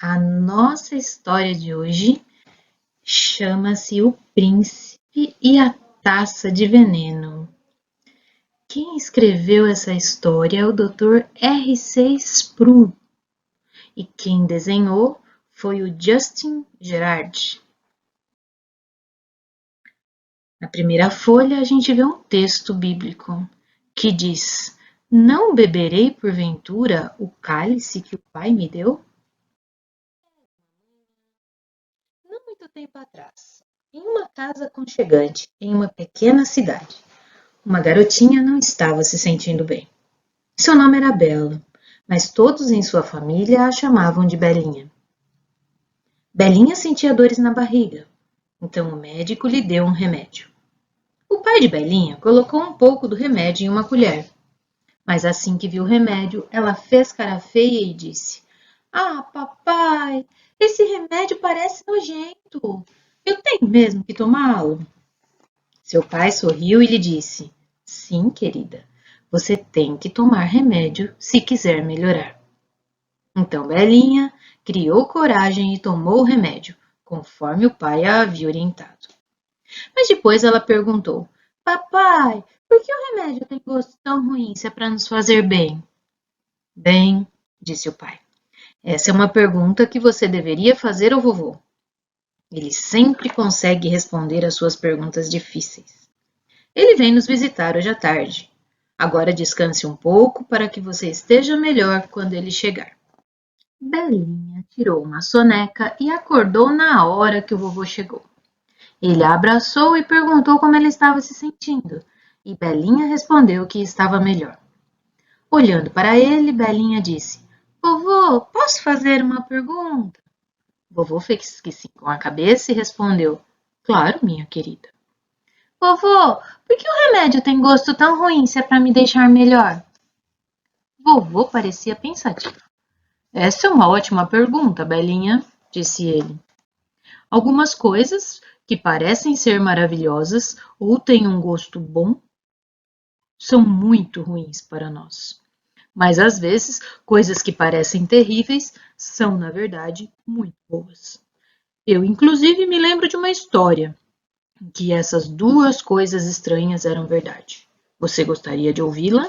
A nossa história de hoje chama-se O Príncipe e a Taça de Veneno. Quem escreveu essa história é o Dr. R.C. Sproul e quem desenhou foi o Justin Gerard. Na primeira folha a gente vê um texto bíblico que diz: Não beberei porventura o cálice que o Pai me deu? Não muito tempo atrás, em uma casa aconchegante, em uma pequena cidade, uma garotinha não estava se sentindo bem. Seu nome era Bela, mas todos em sua família a chamavam de Belinha. Belinha sentia dores na barriga, então o médico lhe deu um remédio. O pai de Belinha colocou um pouco do remédio em uma colher, mas assim que viu o remédio, ela fez cara feia e disse: Ah, papai, esse remédio parece nojento. Eu tenho mesmo que tomá-lo? Seu pai sorriu e lhe disse: Sim, querida, você tem que tomar remédio se quiser melhorar. Então Belinha criou coragem e tomou o remédio, conforme o pai a havia orientado. Mas depois ela perguntou: Papai, por que o remédio tem gosto tão ruim se é para nos fazer bem? Bem, disse o pai, essa é uma pergunta que você deveria fazer ao vovô. Ele sempre consegue responder às suas perguntas difíceis. Ele vem nos visitar hoje à tarde. Agora descanse um pouco para que você esteja melhor quando ele chegar. Belinha tirou uma soneca e acordou na hora que o vovô chegou. Ele a abraçou e perguntou como ela estava se sentindo, e Belinha respondeu que estava melhor. Olhando para ele, Belinha disse: Vovô, posso fazer uma pergunta? Vovô fez que sim com a cabeça e respondeu: Claro, minha querida. Vovô, por que o remédio tem gosto tão ruim se é para me deixar melhor? Vovô parecia pensativo. Essa é uma ótima pergunta, Belinha, disse ele. Algumas coisas que parecem ser maravilhosas ou têm um gosto bom são muito ruins para nós. Mas às vezes, coisas que parecem terríveis são, na verdade, muito boas. Eu, inclusive, me lembro de uma história em que essas duas coisas estranhas eram verdade. Você gostaria de ouvi-la?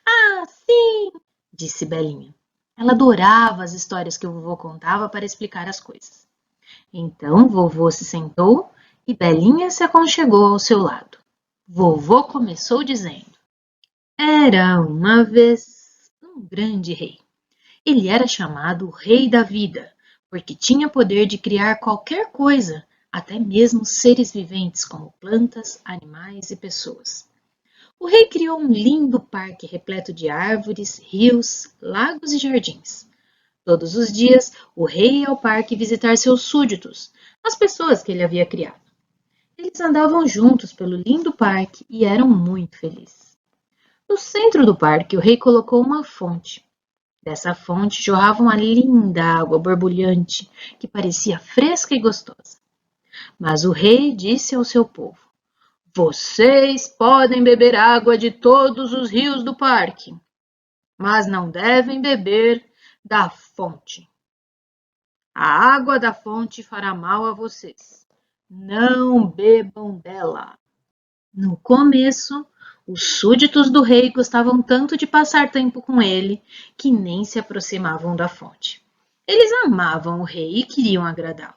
Ah, sim, disse Belinha. Ela adorava as histórias que o vovô contava para explicar as coisas. Então vovô se sentou e Belinha se aconchegou ao seu lado. Vovô começou dizendo: Era uma vez um grande rei. Ele era chamado Rei da Vida, porque tinha poder de criar qualquer coisa, até mesmo seres viventes como plantas, animais e pessoas. O rei criou um lindo parque repleto de árvores, rios, lagos e jardins. Todos os dias, o rei ia ao parque visitar seus súditos, as pessoas que ele havia criado. Eles andavam juntos pelo lindo parque e eram muito felizes. No centro do parque, o rei colocou uma fonte. Dessa fonte jorrava uma linda água borbulhante que parecia fresca e gostosa. Mas o rei disse ao seu povo: Vocês podem beber água de todos os rios do parque, mas não devem beber da fonte. A água da fonte fará mal a vocês. Não bebam dela. No começo, os súditos do rei gostavam tanto de passar tempo com ele que nem se aproximavam da fonte. Eles amavam o rei e queriam agradá-lo.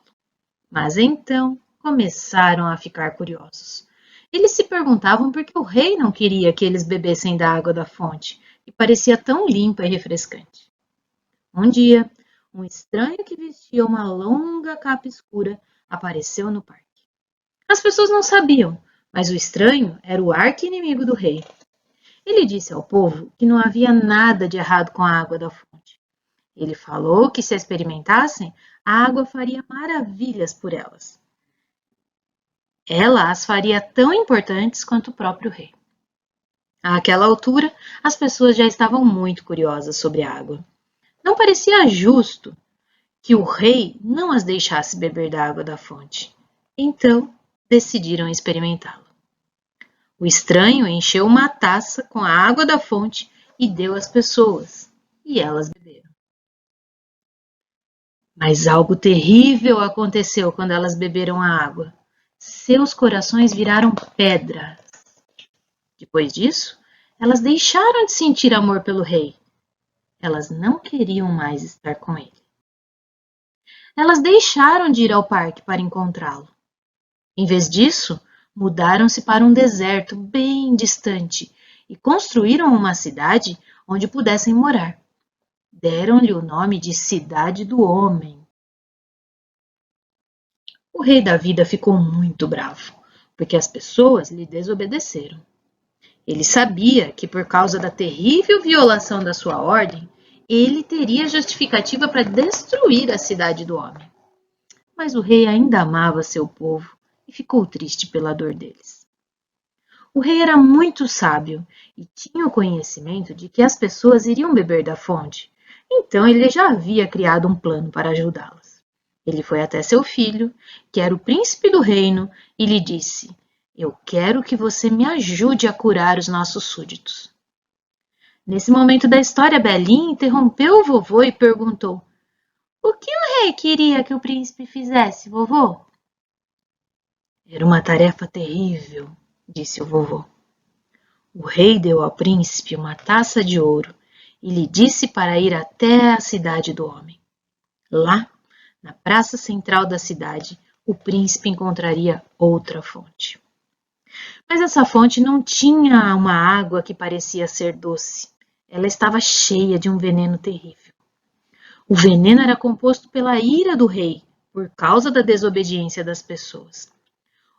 Mas então começaram a ficar curiosos. Eles se perguntavam por que o rei não queria que eles bebessem da água da fonte, que parecia tão limpa e refrescante. Um dia, um estranho que vestia uma longa capa escura apareceu no parque. As pessoas não sabiam, mas o estranho era o arqui-inimigo do rei. Ele disse ao povo que não havia nada de errado com a água da fonte. Ele falou que se a experimentassem, a água faria maravilhas por elas. Ela as faria tão importantes quanto o próprio rei. Àquela altura, as pessoas já estavam muito curiosas sobre a água. Não parecia justo que o rei não as deixasse beber da água da fonte. Então, decidiram experimentá-lo. O estranho encheu uma taça com a água da fonte e deu às pessoas, e elas beberam. Mas algo terrível aconteceu quando elas beberam a água. Seus corações viraram pedra. Depois disso, elas deixaram de sentir amor pelo rei. Elas não queriam mais estar com ele. Elas deixaram de ir ao parque para encontrá-lo. Em vez disso, mudaram-se para um deserto bem distante e construíram uma cidade onde pudessem morar. Deram-lhe o nome de Cidade do Homem. O rei da vida ficou muito bravo, porque as pessoas lhe desobedeceram. Ele sabia que, por causa da terrível violação da sua ordem, ele teria justificativa para destruir a cidade do homem. Mas o rei ainda amava seu povo e ficou triste pela dor deles. O rei era muito sábio e tinha o conhecimento de que as pessoas iriam beber da fonte, então ele já havia criado um plano para ajudá-las. Ele foi até seu filho, que era o príncipe do reino, e lhe disse: Eu quero que você me ajude a curar os nossos súditos. Nesse momento da história, Belinha interrompeu o vovô e perguntou: O que o rei queria que o príncipe fizesse, vovô? Era uma tarefa terrível, disse o vovô. O rei deu ao príncipe uma taça de ouro e lhe disse para ir até a cidade do homem. Lá, na praça central da cidade, o príncipe encontraria outra fonte. Mas essa fonte não tinha uma água que parecia ser doce. Ela estava cheia de um veneno terrível. O veneno era composto pela ira do rei, por causa da desobediência das pessoas.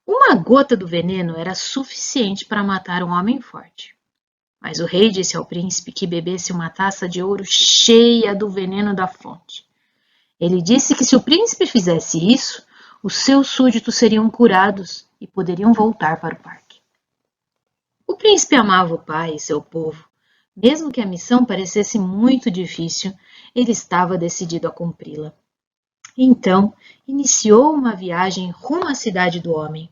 Uma gota do veneno era suficiente para matar um homem forte. Mas o rei disse ao príncipe que bebesse uma taça de ouro cheia do veneno da fonte. Ele disse que se o príncipe fizesse isso, os seus súditos seriam curados e poderiam voltar para o parque. O príncipe amava o pai e seu povo. Mesmo que a missão parecesse muito difícil, ele estava decidido a cumpri-la. Então, iniciou uma viagem rumo à cidade do homem.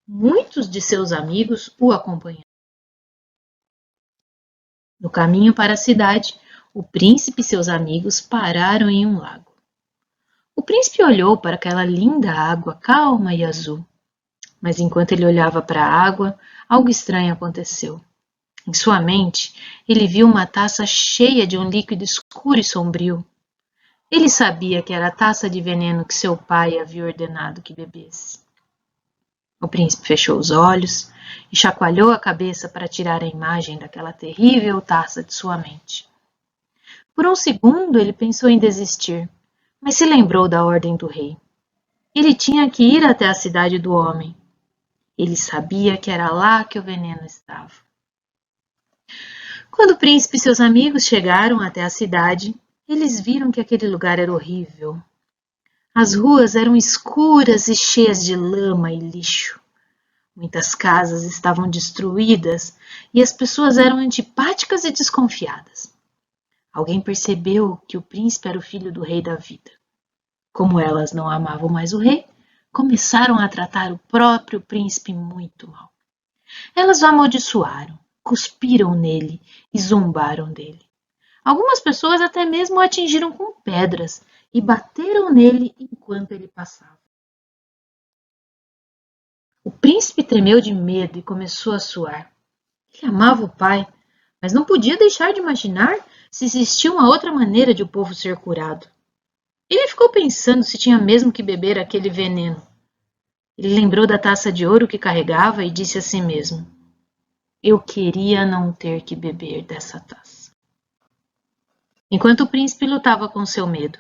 Muitos de seus amigos o acompanharam. No caminho para a cidade, o príncipe e seus amigos pararam em um lago. O príncipe olhou para aquela linda água calma e azul. Mas enquanto ele olhava para a água, algo estranho aconteceu. Em sua mente, ele viu uma taça cheia de um líquido escuro e sombrio. Ele sabia que era a taça de veneno que seu pai havia ordenado que bebesse. O príncipe fechou os olhos e chacoalhou a cabeça para tirar a imagem daquela terrível taça de sua mente. Por um segundo ele pensou em desistir, mas se lembrou da ordem do rei. Ele tinha que ir até a cidade do homem. Ele sabia que era lá que o veneno estava. Quando o príncipe e seus amigos chegaram até a cidade, eles viram que aquele lugar era horrível. As ruas eram escuras e cheias de lama e lixo. Muitas casas estavam destruídas e as pessoas eram antipáticas e desconfiadas. Alguém percebeu que o príncipe era o filho do rei da vida. Como elas não amavam mais o rei, começaram a tratar o próprio príncipe muito mal. Elas o amaldiçoaram, cuspiram nele e zombaram dele. Algumas pessoas até mesmo o atingiram com pedras e bateram nele enquanto ele passava. O príncipe tremeu de medo e começou a suar. Ele amava o pai, mas não podia deixar de imaginar se existia uma outra maneira de o povo ser curado. Ele ficou pensando se tinha mesmo que beber aquele veneno. Ele lembrou da taça de ouro que carregava e disse a si mesmo: Eu queria não ter que beber dessa taça. Enquanto o príncipe lutava com seu medo,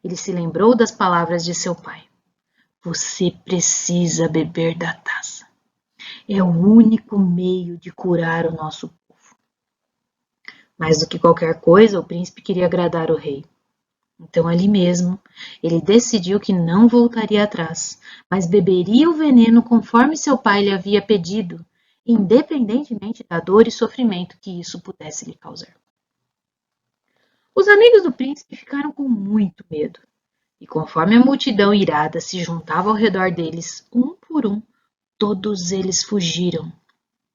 ele se lembrou das palavras de seu pai. Você precisa beber da taça. É o único meio de curar o nosso povo. Mais do que qualquer coisa, o príncipe queria agradar o rei. Então, ali mesmo, ele decidiu que não voltaria atrás, mas beberia o veneno conforme seu pai lhe havia pedido, independentemente da dor e sofrimento que isso pudesse lhe causar. Os amigos do príncipe ficaram com muito medo, e conforme a multidão irada se juntava ao redor deles, um por um, todos eles fugiram.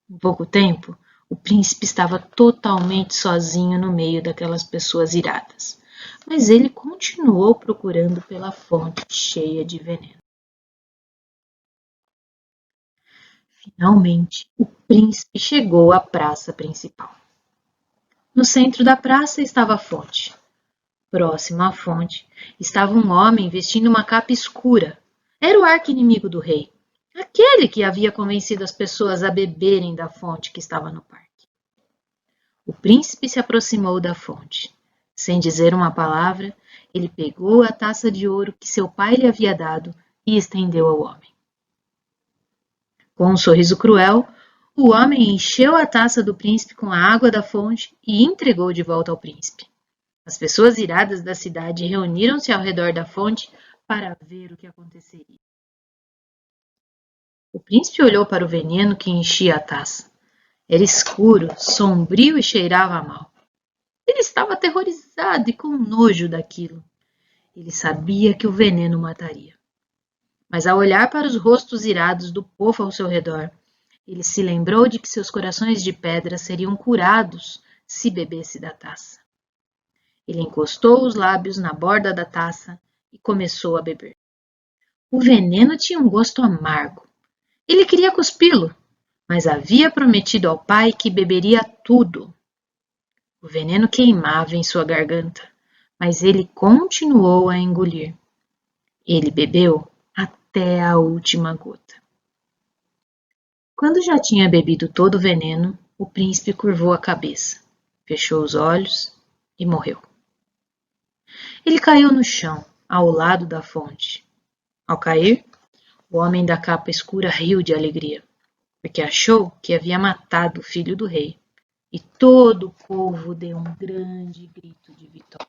Em pouco tempo, o príncipe estava totalmente sozinho no meio daquelas pessoas iradas. mas ele continuou procurando pela fonte cheia de veneno. Finalmente, o príncipe chegou à praça principal. No centro da praça estava a fonte. Próximo à fonte estava um homem vestindo uma capa escura. Era o arqui-inimigo do rei, aquele que havia convencido as pessoas a beberem da fonte que estava no parque. O príncipe se aproximou da fonte. Sem dizer uma palavra, ele pegou a taça de ouro que seu pai lhe havia dado e estendeu ao homem. Com um sorriso cruel, o homem encheu a taça do príncipe com a água da fonte e entregou de volta ao príncipe. As pessoas iradas da cidade reuniram-se ao redor da fonte para ver o que aconteceria. O príncipe olhou para o veneno que enchia a taça. Era escuro, sombrio e cheirava mal. Ele estava aterrorizado e com nojo daquilo. Ele sabia que o veneno mataria. Mas ao olhar para os rostos irados do povo ao seu redor, ele se lembrou de que seus corações de pedra seriam curados se bebesse da taça. Ele encostou os lábios na borda da taça e começou a beber. O veneno tinha um gosto amargo. Ele queria cuspi-lo, mas havia prometido ao pai que beberia tudo. O veneno queimava em sua garganta, mas ele continuou a engolir. Ele bebeu até a última gota. Quando já tinha bebido todo o veneno, o príncipe curvou a cabeça, fechou os olhos e morreu. Ele caiu no chão, ao lado da fonte. Ao cair, o homem da capa escura riu de alegria, porque achou que havia matado o filho do rei, e todo o povo deu um grande grito de vitória.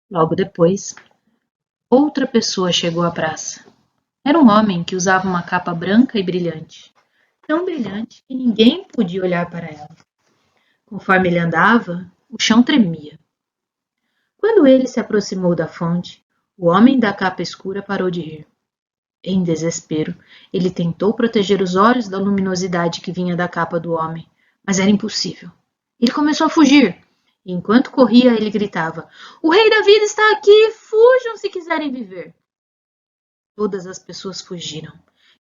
Logo depois, outra pessoa chegou à praça. Era um homem que usava uma capa branca e brilhante, tão brilhante que ninguém podia olhar para ela. Conforme ele andava, o chão tremia. Quando ele se aproximou da fonte, o homem da capa escura parou de rir. Em desespero, ele tentou proteger os olhos da luminosidade que vinha da capa do homem, mas era impossível. Ele começou a fugir, e enquanto corria, ele gritava: "O rei da vida está aqui! Fujam se quiserem viver!" Todas as pessoas fugiram,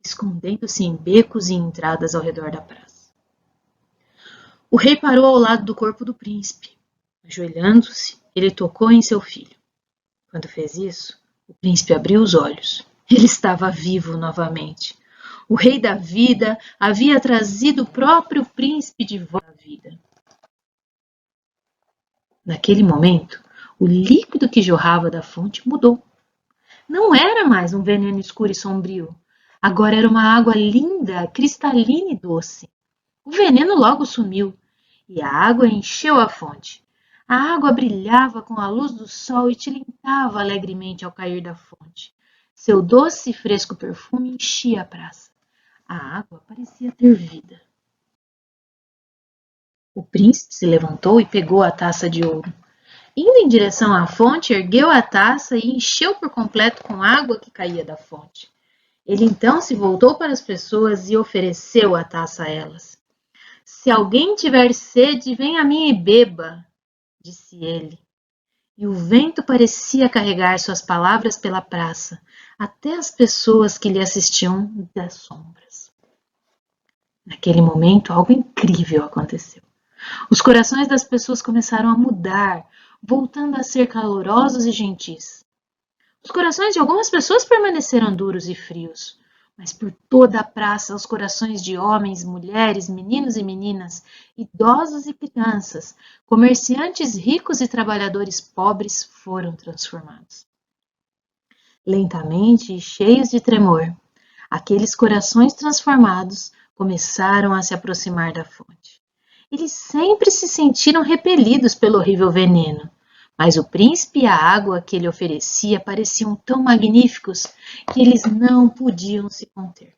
escondendo-se em becos e entradas ao redor da praça. O rei parou ao lado do corpo do príncipe. Ajoelhando-se, ele tocou em seu filho. Quando fez isso, o príncipe abriu os olhos. Ele estava vivo novamente. O rei da vida havia trazido o próprio príncipe de volta à vida. Naquele momento, o líquido que jorrava da fonte mudou. Não era mais um veneno escuro e sombrio. Agora era uma água linda, cristalina e doce. O veneno logo sumiu e a água encheu a fonte. A água brilhava com a luz do sol e tilintava alegremente ao cair da fonte. Seu doce e fresco perfume enchia a praça. A água parecia ter vida. O príncipe se levantou e pegou a taça de ouro. Indo em direção à fonte, ergueu a taça e encheu por completo com água que caía da fonte. Ele então se voltou para as pessoas e ofereceu a taça a elas. "Se alguém tiver sede, venha a mim e beba", disse ele. E o vento parecia carregar suas palavras pela praça, até as pessoas que lhe assistiam das sombras. Naquele momento, algo incrível aconteceu. Os corações das pessoas começaram a mudar, voltando a ser calorosos e gentis. Os corações de algumas pessoas permaneceram duros e frios, mas por toda a praça os corações de homens, mulheres, meninos e meninas, idosos e crianças, comerciantes ricos e trabalhadores pobres foram transformados. Lentamente e cheios de tremor, aqueles corações transformados começaram a se aproximar da fonte. Eles sempre se sentiram repelidos pelo horrível veneno, mas o príncipe e a água que ele oferecia pareciam tão magníficos que eles não podiam se conter.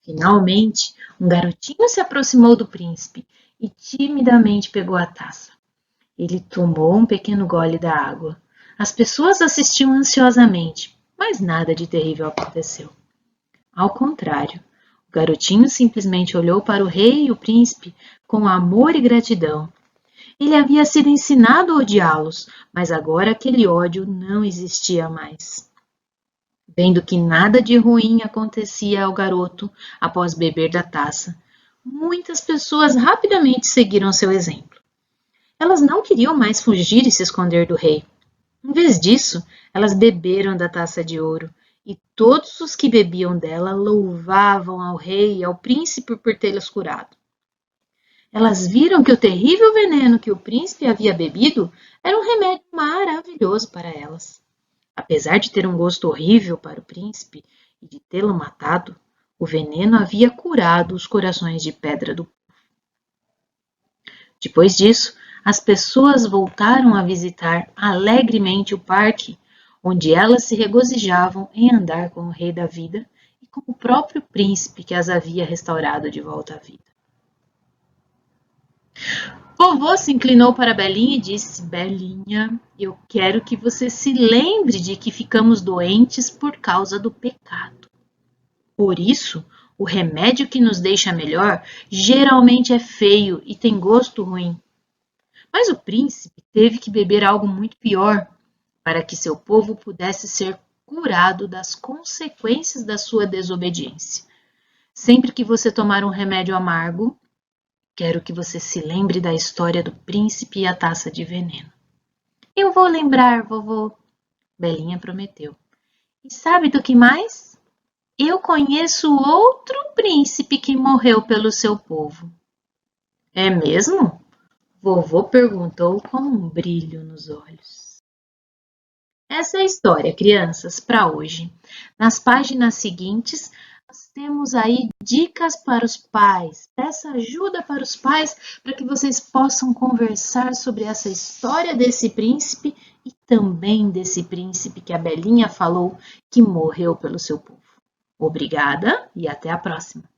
Finalmente, um garotinho se aproximou do príncipe e timidamente pegou a taça. Ele tomou um pequeno gole da água. As pessoas assistiam ansiosamente, mas nada de terrível aconteceu. Ao contrário, O garotinho simplesmente olhou para o rei e o príncipe com amor e gratidão. Ele havia sido ensinado a odiá-los, mas agora aquele ódio não existia mais. Vendo que nada de ruim acontecia ao garoto após beber da taça, muitas pessoas rapidamente seguiram seu exemplo. Elas não queriam mais fugir e se esconder do rei. Em vez disso, elas beberam da taça de ouro, e todos os que bebiam dela louvavam ao rei e ao príncipe por tê-los curado. Elas viram que o terrível veneno que o príncipe havia bebido era um remédio maravilhoso para elas. Apesar de ter um gosto horrível para o príncipe e de tê-lo matado, o veneno havia curado os corações de pedra do povo. Depois disso, as pessoas voltaram a visitar alegremente o parque, onde elas se regozijavam em andar com o rei da vida e com o próprio príncipe que as havia restaurado de volta à vida. Vovô se inclinou para Belinha e disse: Belinha, eu quero que você se lembre de que ficamos doentes por causa do pecado. Por isso, o remédio que nos deixa melhor geralmente é feio e tem gosto ruim. Mas o príncipe teve que beber algo muito pior para que seu povo pudesse ser curado das consequências da sua desobediência. Sempre que você tomar um remédio amargo, quero que você se lembre da história do príncipe e a taça de veneno. Eu vou lembrar, vovô, Belinha prometeu. E sabe do que mais? Eu conheço outro príncipe que morreu pelo seu povo. É mesmo? Vovô perguntou com um brilho nos olhos. Essa é a história, crianças, para hoje. Nas páginas seguintes, nós temos aí dicas para os pais. Peça ajuda para os pais para que vocês possam conversar sobre essa história desse príncipe e também desse príncipe que a Belinha falou que morreu pelo seu povo. Obrigada e até a próxima.